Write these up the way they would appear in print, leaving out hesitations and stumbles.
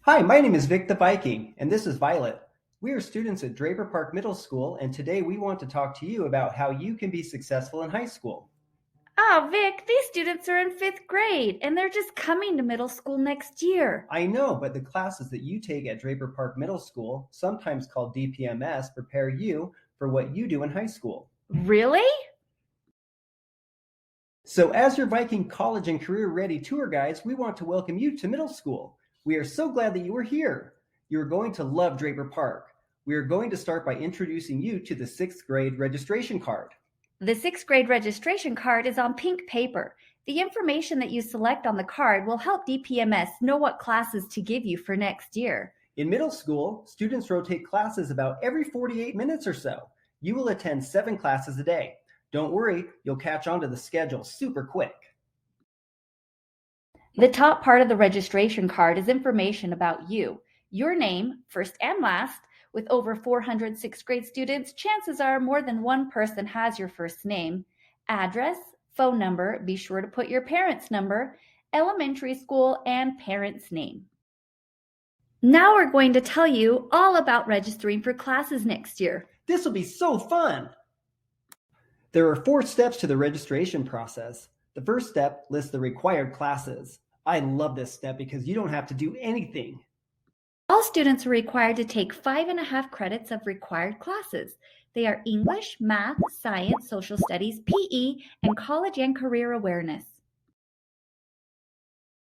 Hi, my name is Vic the Viking, and this is Violet. We are students at Draper Park Middle School, and today we want to talk to you about how you can be successful in high school. Oh, Vic, these students are in fifth grade and they're just coming to middle school next year. I know, but the classes that you take at Draper Park Middle School, sometimes called DPMS, prepare you for what you do in high school. Really? So, as your Viking college and career ready tour guides, we want to welcome you to middle school. We are so glad that you are here. You are going to love Draper Park. We are going to start by introducing you to the sixth grade registration card. The sixth grade registration card is on pink paper. The information that you select on the card will help DPMS know what classes to give you for next year. In middle school, students rotate classes about every 48 minutes or so. You will attend 7 classes a day. Don't worry, you'll catch on to the schedule super quick. The top part of the registration card is information about you. Your name, first and last. With over 400 sixth grade students, chances are more than one person has your first name. Address, phone number, be sure to put your parents' number, elementary school, and parents' name. Now we're going to tell you all about registering for classes next year. This will be so fun! There are 4 steps to the registration process. The first step lists the required classes. I love this step because you don't have to do anything. All students are required to take 5.5 credits of required classes. They are English, Math, Science, Social Studies, PE, and College and Career Awareness.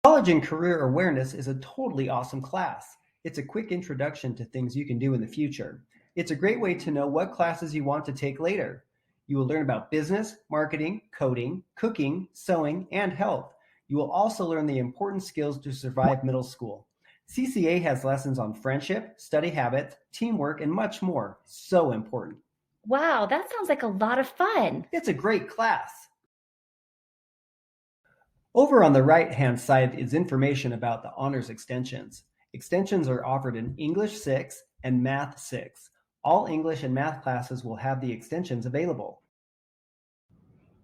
College and Career Awareness is a totally awesome class. It's a quick introduction to things you can do in the future. It's a great way to know what classes you want to take later. You will learn about business, marketing, coding, cooking, sewing, and health. You will also learn the important skills to survive middle school. CCA has lessons on friendship, study habits, teamwork, and much more. So important. Wow, that sounds like a lot of fun. It's a great class. Over on the right-hand side is information about the honors extensions. Extensions are offered in English 6 and Math 6. All English and math classes will have the extensions available.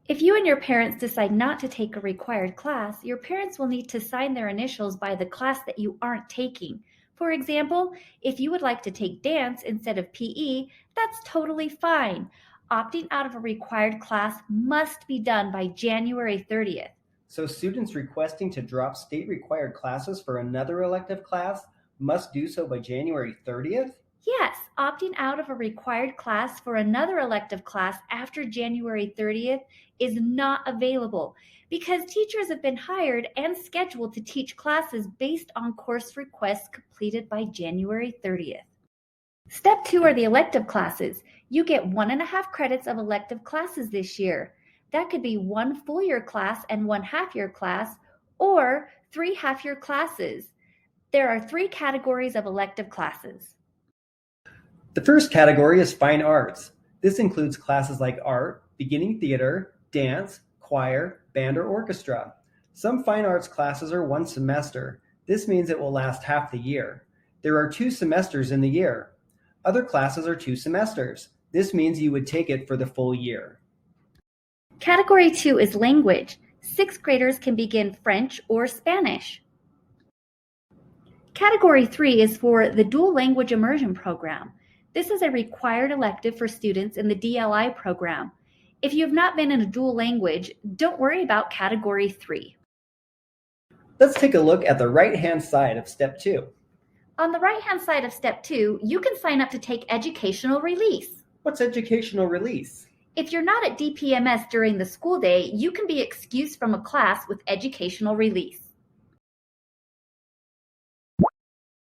If you and your parents decide not to take a required class, your parents will need to sign their initials by the class that you aren't taking. For example, if you would like to take dance instead of PE, that's totally fine. Opting out of a required class must be done by January 30th. So students requesting to drop state-required classes for another elective class must do so by January 30th? Yes, opting out of a required class for another elective class after January 30th is not available because teachers have been hired and scheduled to teach classes based on course requests completed by January 30th. Step 2 are the elective classes. You get 1.5 credits of elective classes this year. That could be 1 full year class and 1 half year class, or 3 half year classes. There are 3 categories of elective classes. The first category is fine arts. This includes classes like art, beginning theater, dance, choir, band, or orchestra. Some fine arts classes are 1 semester. This means it will last half the year. There are 2 semesters in the year. Other classes are 2 semesters. This means you would take it for the full year. Category 2 is language. 6th graders can begin French or Spanish. Category 3 is for the Dual Language Immersion Program. This is a required elective for students in the DLI program. If you have not been in a dual language, don't worry about Category 3. Let's take a look at the right-hand side of Step 2. On the right-hand side of Step 2, you can sign up to take Educational Release. What's educational release? If you're not at DPMS during the school day, you can be excused from a class with Educational Release.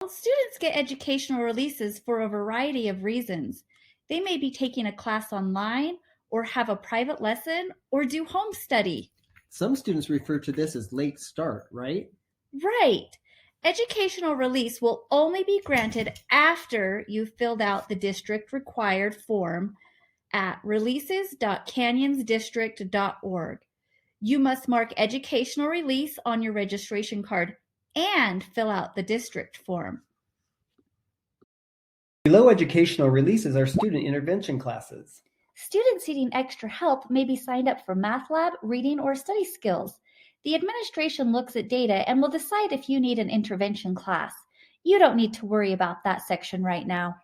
Students get educational releases for a variety of reasons. They may be taking a class online, or have a private lesson, or do home study. Some students refer to this as late start, right? Right. Educational release will only be granted after you've filled out the district required form at releases.canyonsdistrict.org. You must mark educational release on your registration card and fill out the district form. Below educational releases are student intervention classes. Students needing extra help may be signed up for math lab, reading, or study skills. The administration looks at data and will decide if you need an intervention class. You don't need to worry about that section right now.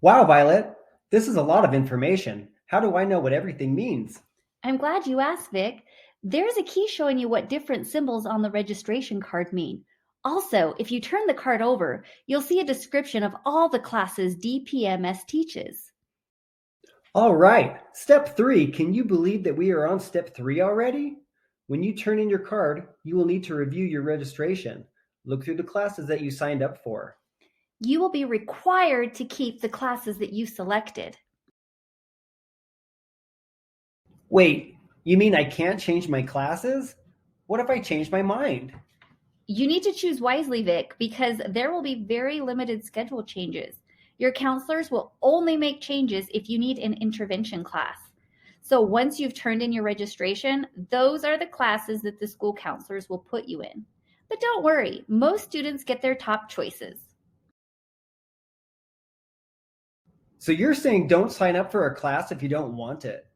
Wow, Violet, this is a lot of information. How do I know what everything means? I'm glad you asked, Vic. There's a key showing you what different symbols on the registration card mean. Also, if you turn the card over, you'll see a description of all the classes DPMS teaches. All right, step 3. Can you believe that we are on step 3 already? When you turn in your card, you will need to review your registration. Look through the classes that you signed up for. You will be required to keep the classes that you selected. Wait, you mean I can't change my classes? What if I change my mind? You need to choose wisely, Vic, because there will be very limited schedule changes. Your counselors will only make changes if you need an intervention class. So once you've turned in your registration, those are the classes that the school counselors will put you in. But don't worry, most students get their top choices. So you're saying don't sign up for a class if you don't want it.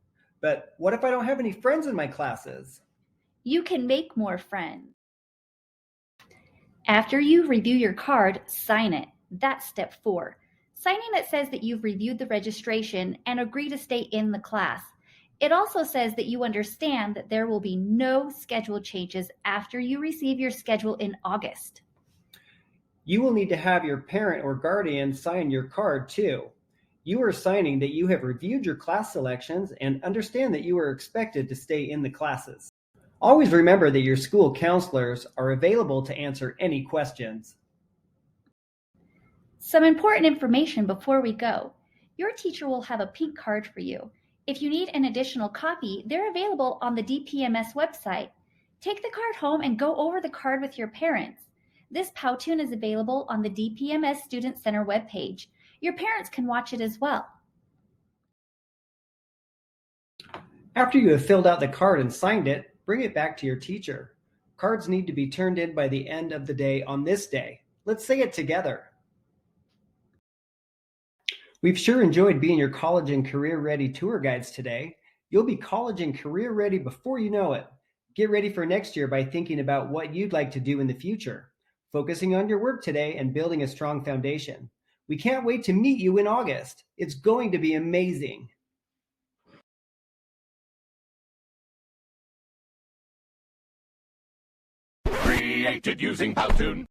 But what if I don't have any friends in my classes? You can make more friends. After you review your card, sign it. That's step 4. Signing it says that you've reviewed the registration and agree to stay in the class. It also says that you understand that there will be no schedule changes after you receive your schedule in August. You will need to have your parent or guardian sign your card too. You are signing that you have reviewed your class selections and understand that you are expected to stay in the classes. Always remember that your school counselors are available to answer any questions. Some important information before we go. Your teacher will have a pink card for you. If you need an additional copy, they're available on the DPMS website. Take the card home and go over the card with your parents. This Powtoon is available on the DPMS Student Center webpage. Your parents can watch it as well. After you have filled out the card and signed it, bring it back to your teacher. Cards need to be turned in by the end of the day on this day. Let's say it together. We've sure enjoyed being your college and career ready tour guides today. You'll be college and career ready before you know it. Get ready for next year by thinking about what you'd like to do in the future, focusing on your work today and building a strong foundation. We can't wait to meet you in August. It's going to be amazing. Created using Powtoon.